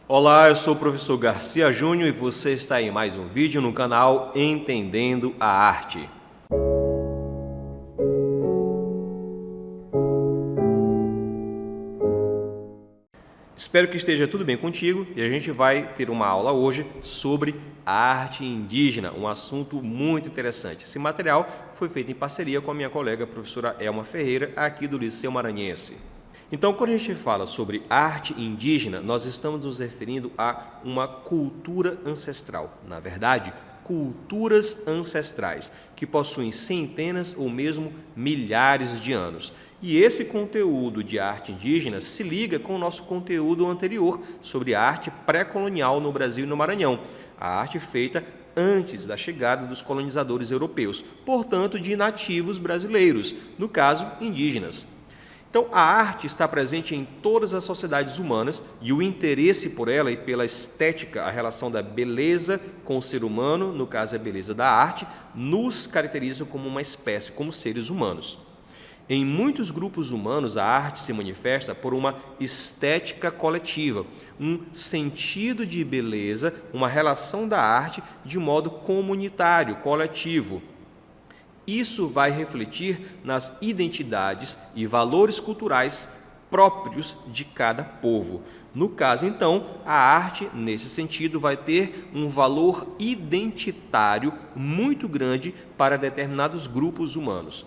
Olá, eu sou o professor Garcia Júnior e você está em mais um vídeo no canal Entendendo a Arte. Espero que esteja tudo bem contigo e a gente vai ter uma aula hoje sobre a arte indígena, um assunto muito interessante. Esse material foi feito em parceria com a minha colega, professora Elma Ferreira, aqui do Liceu Maranhense. Então, quando a gente fala sobre arte indígena, nós estamos nos referindo a uma cultura ancestral. Na verdade, culturas ancestrais, que possuem centenas ou mesmo milhares de anos. E esse conteúdo de arte indígena se liga com o nosso conteúdo anterior sobre a arte pré-colonial no Brasil e no Maranhão, a arte feita antes da chegada dos colonizadores europeus, portanto de nativos brasileiros, no caso, indígenas. Então, a arte está presente em todas as sociedades humanas e o interesse por ela e pela estética, a relação da beleza com o ser humano, no caso a beleza da arte, nos caracteriza como uma espécie, como seres humanos. Em muitos grupos humanos, a arte se manifesta por uma estética coletiva, um sentido de beleza, uma relação da arte de modo comunitário, coletivo. Isso vai refletir nas identidades e valores culturais próprios de cada povo. No caso, então, a arte, nesse sentido, vai ter um valor identitário muito grande para determinados grupos humanos.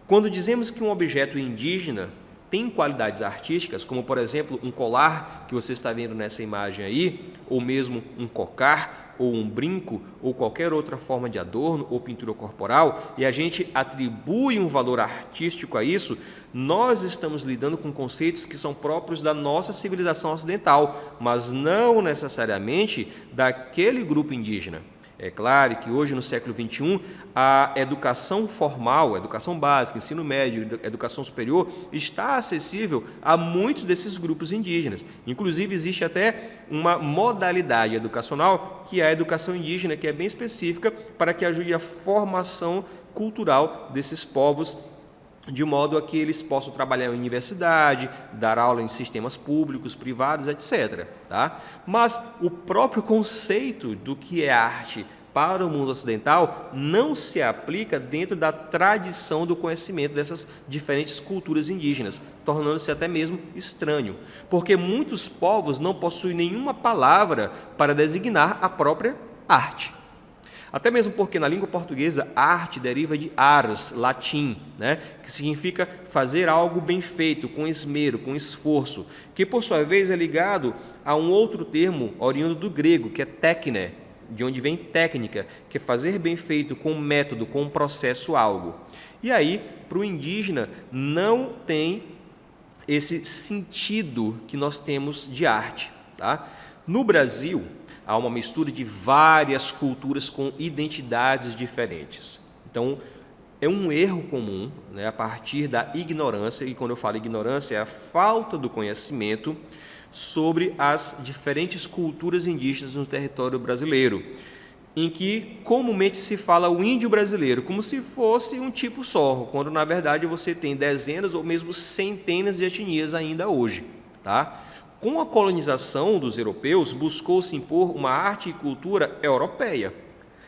Quando dizemos que um objeto indígena tem qualidades artísticas, como, por exemplo, um colar que você está vendo nessa imagem aí, ou mesmo um cocar, ou um brinco, ou qualquer outra forma de adorno ou pintura corporal, e a gente atribui um valor artístico a isso, nós estamos lidando com conceitos que são próprios da nossa civilização ocidental, mas não necessariamente daquele grupo indígena. É claro que hoje, no século XXI, a educação formal, a educação básica, ensino médio, educação superior, está acessível a muitos desses grupos indígenas. Inclusive, existe até uma modalidade educacional, que é a educação indígena, que é bem específica para que ajude a formação cultural desses povos, de modo a que eles possam trabalhar em universidade, dar aula em sistemas públicos, privados, etc. Tá? Mas o próprio conceito do que é arte para o mundo ocidental não se aplica dentro da tradição do conhecimento dessas diferentes culturas indígenas, tornando-se até mesmo estranho, porque muitos povos não possuem nenhuma palavra para designar a própria arte. Até mesmo porque na língua portuguesa, arte deriva de ars, latim, que significa fazer algo bem feito, com esmero, com esforço, que por sua vez é ligado a um outro termo oriundo do grego, que é tékne, de onde vem técnica, que é fazer bem feito, com método, com um processo algo. E aí, para o indígena, não tem esse sentido que nós temos de arte. Tá? No Brasil, há uma mistura de várias culturas com identidades diferentes. Então, é um erro comum, a partir da ignorância, e quando eu falo ignorância, é a falta do conhecimento sobre as diferentes culturas indígenas no território brasileiro, em que comumente se fala o índio brasileiro como se fosse um tipo só, quando na verdade você tem dezenas ou mesmo centenas de etnias ainda hoje, tá? Com a colonização dos europeus, buscou-se impor uma arte e cultura europeia.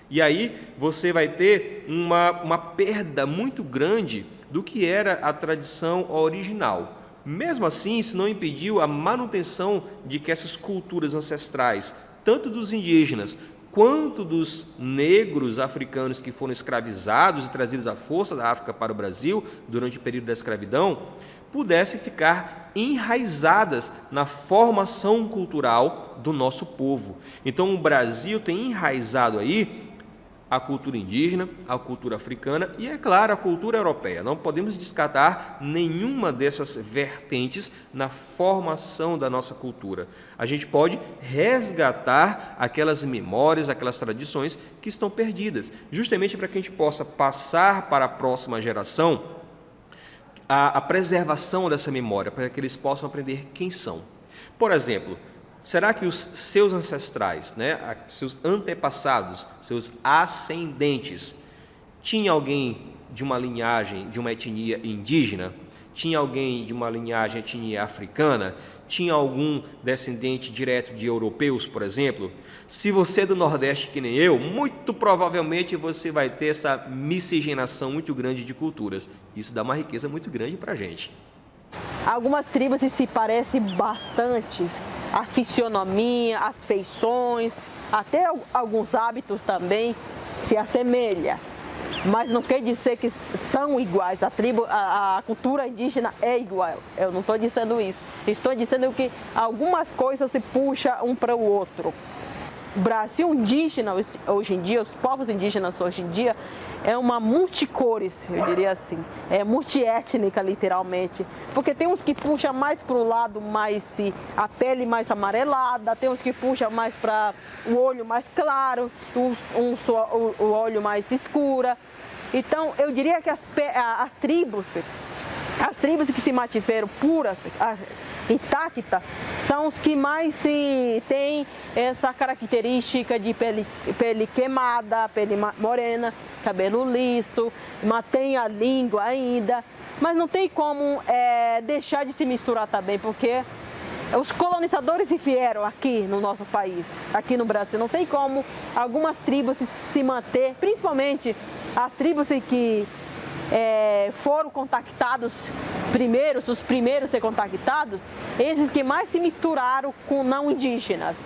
E aí você vai ter uma perda muito grande do que era a tradição original. Mesmo assim, isso não impediu a manutenção de que essas culturas ancestrais, tanto dos indígenas quanto dos negros africanos que foram escravizados e trazidos à força da África para o Brasil durante o período da escravidão, pudessem ficar enraizadas na formação cultural do nosso povo. Então, o Brasil tem enraizado aí a cultura indígena, a cultura africana e, é claro, a cultura europeia. Não podemos descartar nenhuma dessas vertentes na formação da nossa cultura. A gente pode resgatar aquelas memórias, aquelas tradições que estão perdidas, justamente para que a gente possa passar para a próxima geração a preservação dessa memória, para que eles possam aprender quem são. Por exemplo, será que os seus ancestrais, seus antepassados, seus ascendentes, tinha alguém de uma linhagem, de uma etnia indígena? Tinha alguém de uma linhagem, etnia africana? tinha algum descendente direto de europeus, por exemplo? Se você é do Nordeste que nem eu, muito provavelmente você vai ter essa miscigenação muito grande de culturas. Isso dá uma riqueza muito grande para a gente. Algumas tribos se parecem bastante, a fisionomia, as feições, até alguns hábitos também se assemelham. Mas não quer dizer que são iguais, a cultura indígena é igual, eu não estou dizendo isso. Estou dizendo que algumas coisas se puxam um para o outro. O Brasil indígena, hoje em dia, os povos indígenas hoje em dia, é uma multicores, eu diria assim, é multiétnica literalmente, porque tem uns que puxam mais para o lado mais, a pele mais amarelada, tem uns que puxam mais para o olho mais claro, o olho mais escura. Então, eu diria que as tribos que se mantiveram puras, intactas, são os que mais têm essa característica de pele queimada, pele morena, cabelo liso, mantém a língua ainda, mas não tem como deixar de se misturar também, porque os colonizadores vieram aqui no nosso país, aqui no Brasil, não tem como algumas tribos se manter, principalmente as tribos que foram contactados primeiros, os primeiros a ser contactados, esses que mais se misturaram com não indígenas.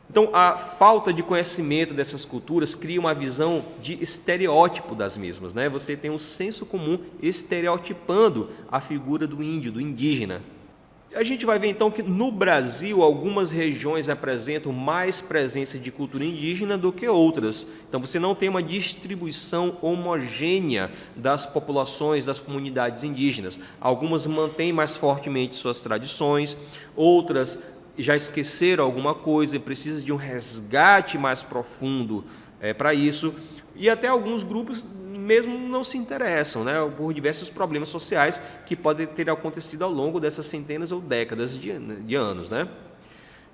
Então, a falta de conhecimento dessas culturas cria uma visão de estereótipo das mesmas, né? Você tem um senso comum estereotipando a figura do índio, do indígena. A gente vai ver então que no Brasil algumas regiões apresentam mais presença de cultura indígena do que outras. Então você não tem uma distribuição homogênea das populações, das comunidades indígenas. Algumas mantêm mais fortemente suas tradições, outras já esqueceram alguma coisa e precisam de um resgate mais profundo para isso. E até alguns grupos mesmo não se interessam, né, por diversos problemas sociais que podem ter acontecido ao longo dessas centenas ou décadas de anos, né?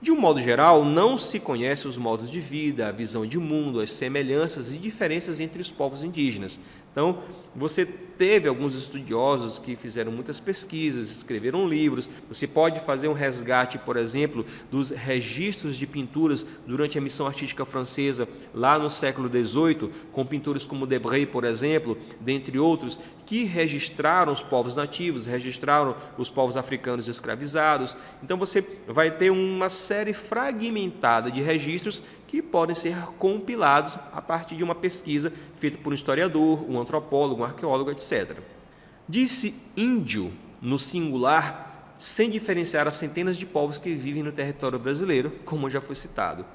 De um modo geral, não se conhece os modos de vida, a visão de mundo, as semelhanças e diferenças entre os povos indígenas. Então, você teve alguns estudiosos que fizeram muitas pesquisas, escreveram livros. Você pode fazer um resgate, por exemplo, dos registros de pinturas durante a missão artística francesa lá no século XVIII, com pintores como Debré, por exemplo, dentre outros, que registraram os povos nativos, registraram os povos africanos escravizados. Então você vai ter uma série fragmentada de registros que podem ser compilados a partir de uma pesquisa feita por um historiador, um antropólogo, um arqueólogo, etc. Diz-se índio no singular, sem diferenciar as centenas de povos que vivem no território brasileiro, como já foi citado.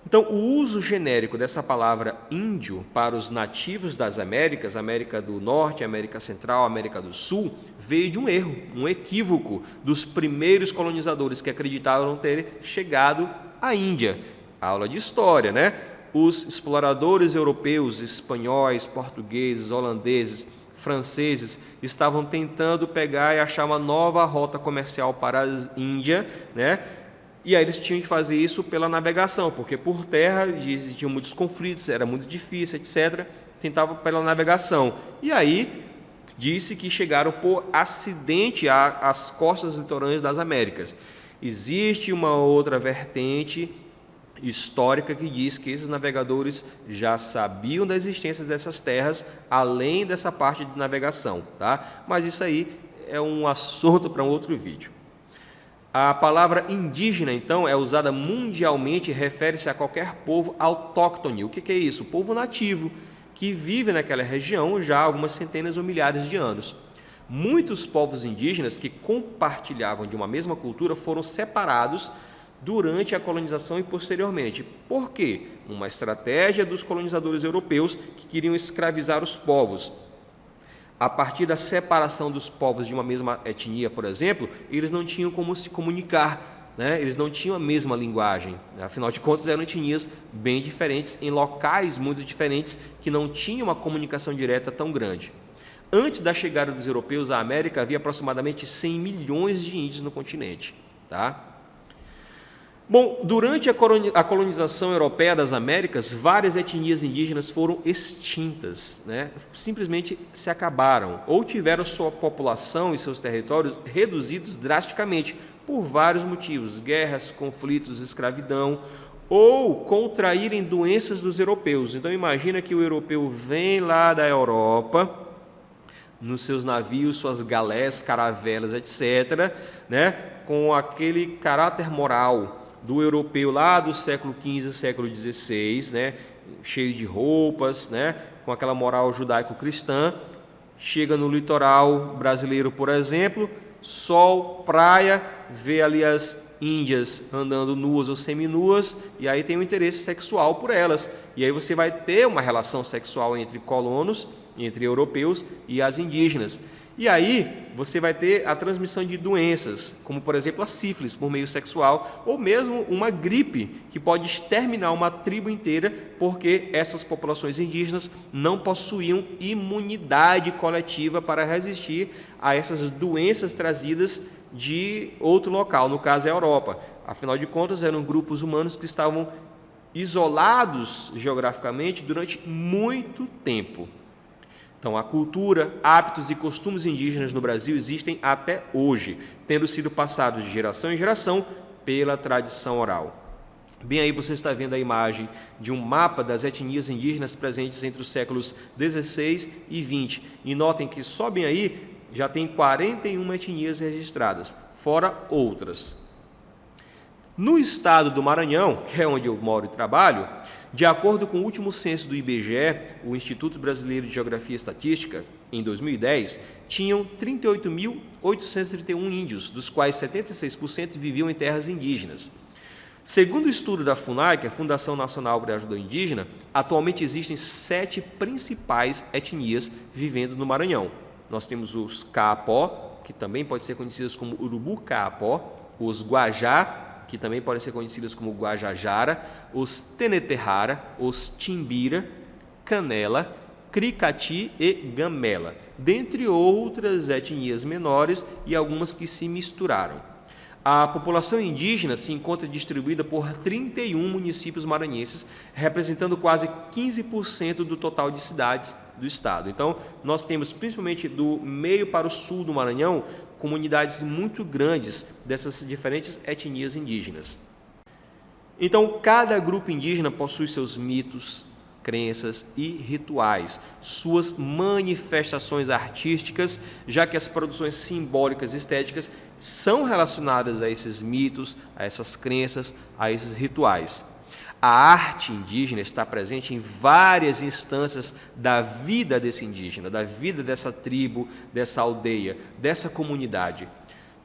Então, o uso genérico dessa palavra índio para os nativos das Américas, América do Norte, América Central, América do Sul, veio de um erro, um equívoco dos primeiros colonizadores que acreditavam ter chegado à Índia. Aula de história, né? Os exploradores europeus, espanhóis, portugueses, holandeses, franceses, estavam tentando pegar e achar uma nova rota comercial para a Índia, né? E aí eles tinham que fazer isso pela navegação, porque por terra existiam muitos conflitos, era muito difícil, etc. Tentavam pela navegação. E aí disse que chegaram por acidente às costas litorâneas das Américas. Existe uma outra vertente histórica que diz que esses navegadores já sabiam da existência dessas terras, além dessa parte de navegação, tá? Mas isso aí é um assunto para um outro vídeo. A palavra indígena, então, é usada mundialmente e refere-se a qualquer povo autóctone. O que é isso? O povo nativo, que vive naquela região já há algumas centenas ou milhares de anos. Muitos povos indígenas que compartilhavam de uma mesma cultura foram separados durante a colonização e posteriormente. Por quê? Uma estratégia dos colonizadores europeus que queriam escravizar os povos. A partir da separação dos povos de uma mesma etnia, por exemplo, eles não tinham como se comunicar, né? Eles não tinham a mesma linguagem. Afinal de contas, eram etnias bem diferentes, em locais muito diferentes, que não tinham uma comunicação direta tão grande. Antes da chegada dos europeus à América, havia aproximadamente 100 milhões de índios no continente. Tá? Bom, durante a colonização europeia das Américas, várias etnias indígenas foram extintas, né? Simplesmente se acabaram ou tiveram sua população e seus territórios reduzidos drasticamente, por vários motivos: guerras, conflitos, escravidão, ou contraírem doenças dos europeus. Então imagina que o europeu vem lá da Europa, nos seus navios, suas galés, caravelas, etc., né, com aquele caráter moral do europeu lá do século XV, século XVI, né, cheio de roupas, né, com aquela moral judaico-cristã, chega no litoral brasileiro, por exemplo, sol, praia, vê ali as índias andando nuas ou seminuas, e aí tem um interesse sexual por elas. E aí você vai ter uma relação sexual entre colonos, entre europeus e as indígenas. E aí você vai ter a transmissão de doenças, como por exemplo a sífilis por meio sexual, ou mesmo uma gripe que pode exterminar uma tribo inteira, porque essas populações indígenas não possuíam imunidade coletiva para resistir a essas doenças trazidas de outro local, no caso é a Europa. Afinal de contas, eram grupos humanos que estavam isolados geograficamente durante muito tempo. Então, a cultura, hábitos e costumes indígenas no Brasil existem até hoje, tendo sido passados de geração em geração pela tradição oral. Bem, aí você está vendo a imagem de um mapa das etnias indígenas presentes entre os séculos 16 e 20. E notem que só bem aí já tem 41 etnias registradas, fora outras. No estado do Maranhão, que é onde eu moro e trabalho, de acordo com o último censo do IBGE, o Instituto Brasileiro de Geografia e Estatística, em 2010, tinham 38.831 índios, dos quais 76% viviam em terras indígenas. Segundo o estudo da FUNAI, a Fundação Nacional para a Ajuda Indígena, atualmente existem 7 principais etnias vivendo no Maranhão. Nós temos os Kaapó, que também podem ser conhecidos como Urubu-Kaapó, os Guajá, que também podem ser conhecidas como Guajajara, os Teneterrara, os Timbira, Canela, Cricati e Gamela, dentre outras etnias menores e algumas que se misturaram. A população indígena se encontra distribuída por 31 municípios maranhenses, representando quase 15% do total de cidades do estado. Então, nós temos, principalmente do meio para o sul do Maranhão, comunidades muito grandes dessas diferentes etnias indígenas. Então, cada grupo indígena possui seus mitos, crenças e rituais, suas manifestações artísticas, já que as produções simbólicas e estéticas são relacionadas a esses mitos, a essas crenças, a esses rituais. A arte indígena está presente em várias instâncias da vida desse indígena, da vida dessa tribo, dessa aldeia, dessa comunidade.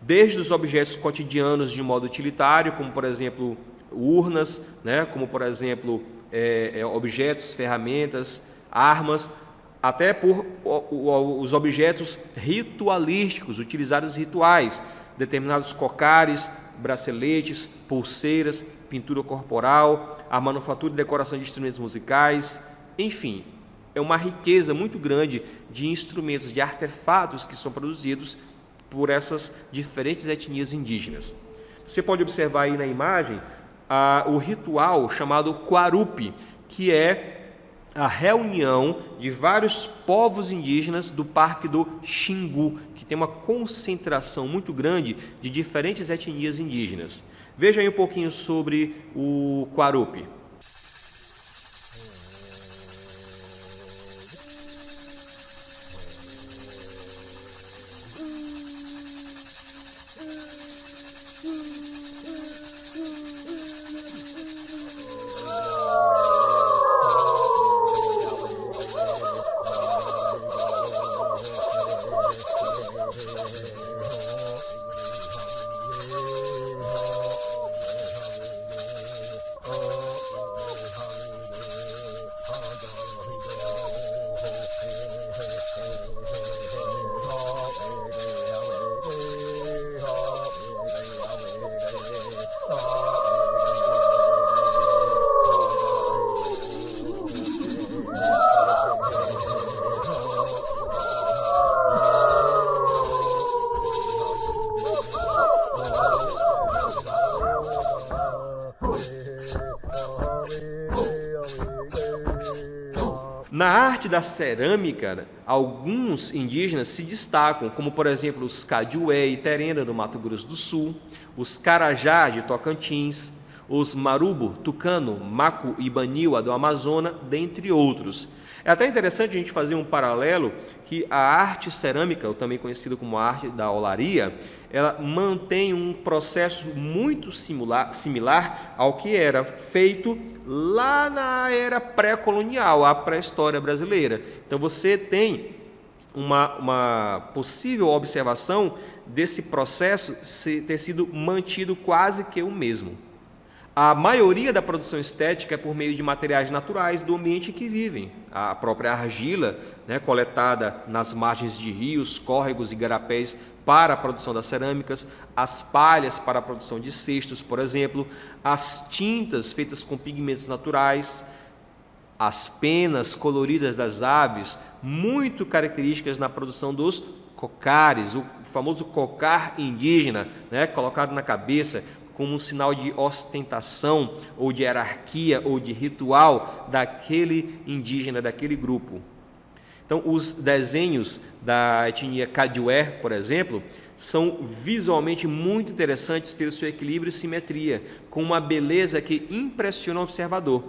Desde os objetos cotidianos de modo utilitário, como por exemplo urnas, né, como por exemplo objetos, ferramentas, armas, até por os objetos ritualísticos, utilizados em rituais, determinados cocares, braceletes, pulseiras, pintura corporal, a manufatura e decoração de instrumentos musicais, enfim, é uma riqueza muito grande de instrumentos, de artefatos que são produzidos por essas diferentes etnias indígenas. Você pode observar aí na imagem o ritual chamado Quarupi, que é a reunião de vários povos indígenas do Parque do Xingu, que tem uma concentração muito grande de diferentes etnias indígenas. Veja aí um pouquinho sobre o Quarupi. Na arte da cerâmica, alguns indígenas se destacam, como por exemplo os Cajué e Terena do Mato Grosso do Sul, os Carajás de Tocantins, os Marubo, Tucano, Maco e Baniwa do Amazonas, dentre outros. É até interessante a gente fazer um paralelo que a arte cerâmica, ou também conhecida como arte da olaria, ela mantém um processo muito similar ao que era feito lá na era pré-colonial, a pré-história brasileira. Então você tem uma possível observação desse processo ter sido mantido quase que o mesmo. A maioria da produção estética é por meio de materiais naturais do ambiente em que vivem. A própria argila, coletada nas margens de rios, córregos e igarapés para a produção das cerâmicas, as palhas para a produção de cestos, por exemplo, as tintas feitas com pigmentos naturais, as penas coloridas das aves, muito características na produção dos cocares, o famoso cocar indígena, colocado na cabeça, como um sinal de ostentação, ou de hierarquia, ou de ritual daquele indígena, daquele grupo. Então, os desenhos da etnia Kadué, por exemplo, são visualmente muito interessantes pelo seu equilíbrio e simetria, com uma beleza que impressiona o observador.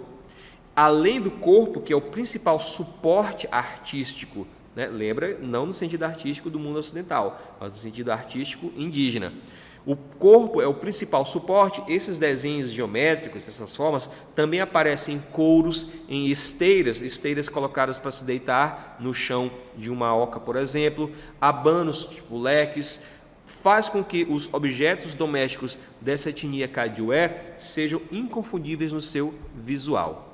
Além do corpo, que é o principal suporte artístico, lembra, não no sentido artístico do mundo ocidental, mas no sentido artístico indígena. O corpo é o principal suporte. Esses desenhos geométricos, essas formas, também aparecem em couros, em esteiras colocadas para se deitar no chão de uma oca, por exemplo, abanos, tipo leques, faz com que os objetos domésticos dessa etnia Kadué sejam inconfundíveis no seu visual.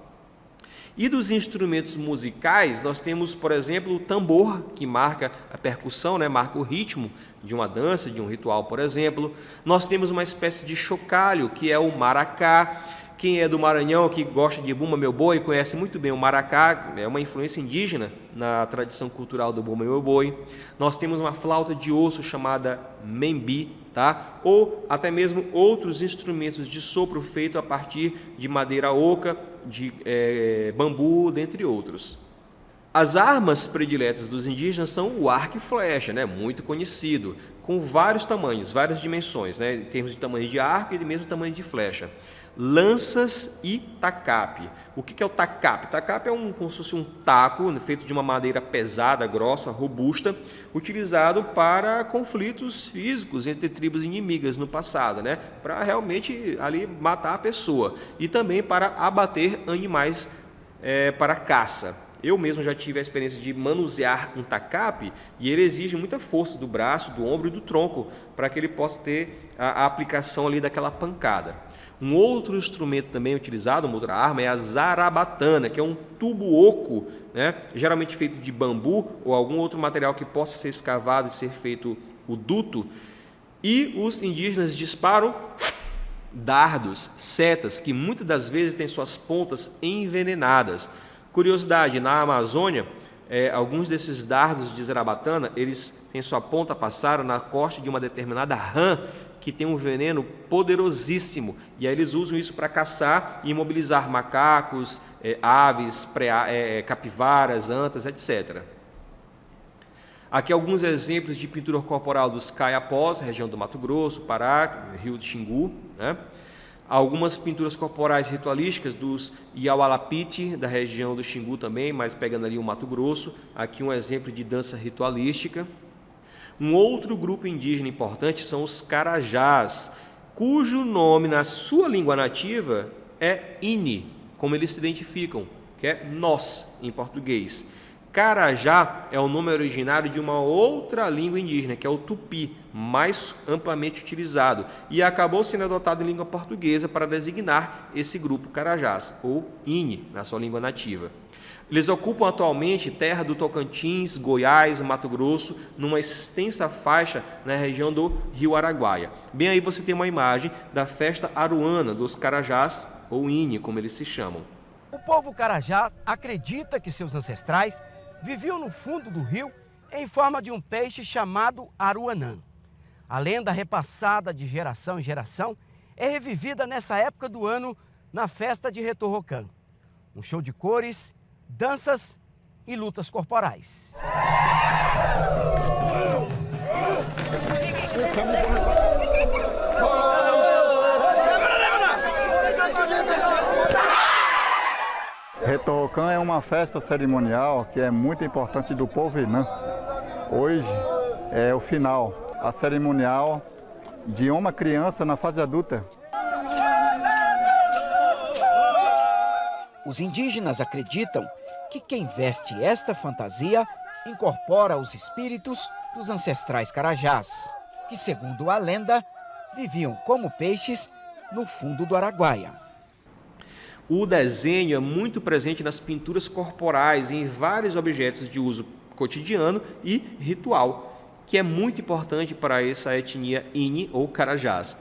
E dos instrumentos musicais, nós temos, por exemplo, o tambor, que marca a percussão, marca o ritmo de uma dança, de um ritual, por exemplo. Nós temos uma espécie de chocalho, que é o maracá. Quem é do Maranhão, que gosta de Bumba Meu Boi, conhece muito bem o maracá, é uma influência indígena na tradição cultural do Bumba Meu Boi. Nós temos uma flauta de osso chamada membi, ou até mesmo outros instrumentos de sopro feito a partir de madeira oca, de bambu, dentre outros. As armas prediletas dos indígenas são o arco e flecha, muito conhecido, com vários tamanhos, várias dimensões, em termos de tamanho de arco e de mesmo tamanho de flecha. Lanças e tacape. O que é o tacape? Tacape é como se fosse um taco feito de uma madeira pesada, grossa, robusta, utilizado para conflitos físicos entre tribos inimigas no passado, para realmente ali matar a pessoa e também para abater animais para caça. Eu mesmo já tive a experiência de manusear um tacape e ele exige muita força do braço, do ombro e do tronco para que ele possa ter a aplicação ali daquela pancada. Um outro instrumento também utilizado, uma outra arma, é a zarabatana, que é um tubo oco, geralmente feito de bambu ou algum outro material que possa ser escavado e ser feito o duto. E os indígenas disparam dardos, setas, que muitas das vezes têm suas pontas envenenadas. Curiosidade, na Amazônia, alguns desses dardos de zarabatana, eles têm sua ponta passada na costa de uma determinada rã, que tem um veneno poderosíssimo, e aí eles usam isso para caçar e imobilizar macacos, aves, capivaras, antas, etc. Aqui alguns exemplos de pintura corporal dos Caiapós, região do Mato Grosso, Pará, Rio de Xingu, Algumas pinturas corporais ritualísticas dos Iaualapiti, da região do Xingu também, mas pegando ali o Mato Grosso. Aqui um exemplo de dança ritualística. Um outro grupo indígena importante são os Carajás, cujo nome na sua língua nativa é Ini, como eles se identificam, que é nós em português. Carajá é o nome originário de uma outra língua indígena, que é o tupi, mais amplamente utilizado, e acabou sendo adotado em língua portuguesa para designar esse grupo Carajás, ou Ini, na sua língua nativa. Eles ocupam atualmente terra do Tocantins, Goiás, Mato Grosso, numa extensa faixa na região do Rio Araguaia. Bem aí você tem uma imagem da festa aruana dos Carajás, ou Ini, como eles se chamam. O povo Carajá acredita que seus ancestrais viviam no fundo do rio em forma de um peixe chamado aruanã. A lenda repassada de geração em geração é revivida nessa época do ano na festa de Retorrocã. Um show de cores, danças e lutas corporais. Retorrocan é uma festa cerimonial que é muito importante do povo Inhã. Hoje é o final, a cerimonial de uma criança na fase adulta. Os indígenas acreditam que quem veste esta fantasia incorpora os espíritos dos ancestrais carajás, que, segundo a lenda, viviam como peixes no fundo do Araguaia. O desenho é muito presente nas pinturas corporais e em vários objetos de uso cotidiano e ritual, que é muito importante para essa etnia Ini ou Carajás.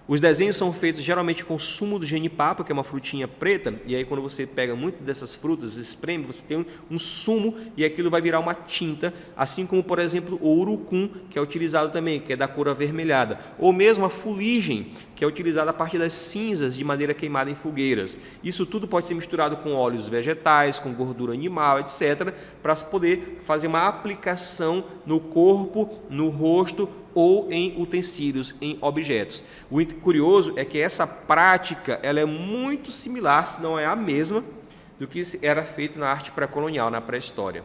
Os desenhos são feitos geralmente com sumo do jenipapo, que é uma frutinha preta, e aí quando você pega muito dessas frutas, espreme, você tem um sumo e aquilo vai virar uma tinta, assim como, por exemplo, o urucum, que é utilizado também, que é da cor avermelhada, ou mesmo a fuligem, que é utilizada a partir das cinzas de madeira queimada em fogueiras. Isso tudo pode ser misturado com óleos vegetais, com gordura animal, etc., para poder fazer uma aplicação no corpo, no rosto, ou em utensílios, em objetos. O curioso é que essa prática ela é muito similar, se não é a mesma, do que era feito na arte pré-colonial, na pré-história.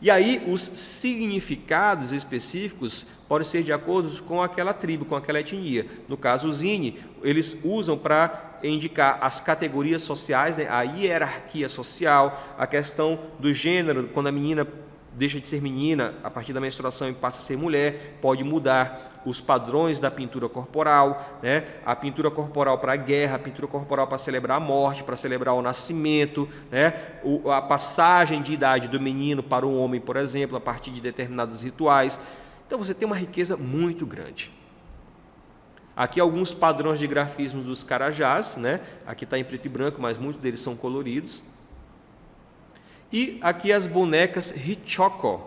E aí os significados específicos podem ser de acordo com aquela tribo, com aquela etnia. No caso, os Ini, eles usam para indicar as categorias sociais, né, a hierarquia social, a questão do gênero, quando a menina deixa de ser menina a partir da menstruação e passa a ser mulher, pode mudar os padrões da pintura corporal, né? A pintura corporal para a guerra, a pintura corporal para celebrar a morte, para celebrar o nascimento, né? A passagem de idade do menino para o homem, por exemplo, a partir de determinados rituais. Então você tem uma riqueza muito grande. Aqui alguns padrões de grafismo dos Carajás, né? Aqui está em preto e branco, mas muitos deles são coloridos. E aqui as bonecas Hichoko,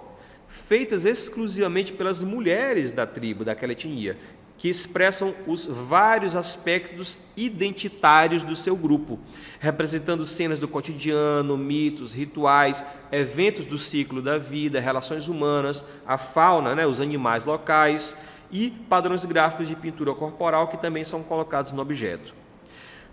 feitas exclusivamente pelas mulheres da tribo, daquela etnia, que expressam os vários aspectos identitários do seu grupo, representando cenas do cotidiano, mitos, rituais, eventos do ciclo da vida, relações humanas, a fauna, né, os animais locais e padrões gráficos de pintura corporal que também são colocados no objeto.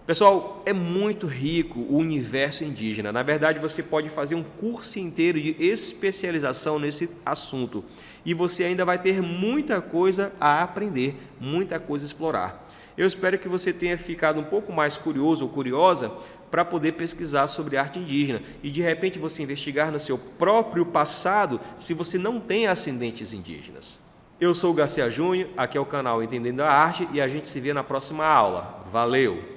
Pessoal, é muito rico o universo indígena. Na verdade, você pode fazer um curso inteiro de especialização nesse assunto. E você ainda vai ter muita coisa a aprender, muita coisa a explorar. Eu espero que você tenha ficado um pouco mais curioso ou curiosa para poder pesquisar sobre arte indígena. E, de repente, você investigar no seu próprio passado se você não tem ascendentes indígenas. Eu sou o Garcia Júnior, aqui é o canal Entendendo a Arte e a gente se vê na próxima aula. Valeu!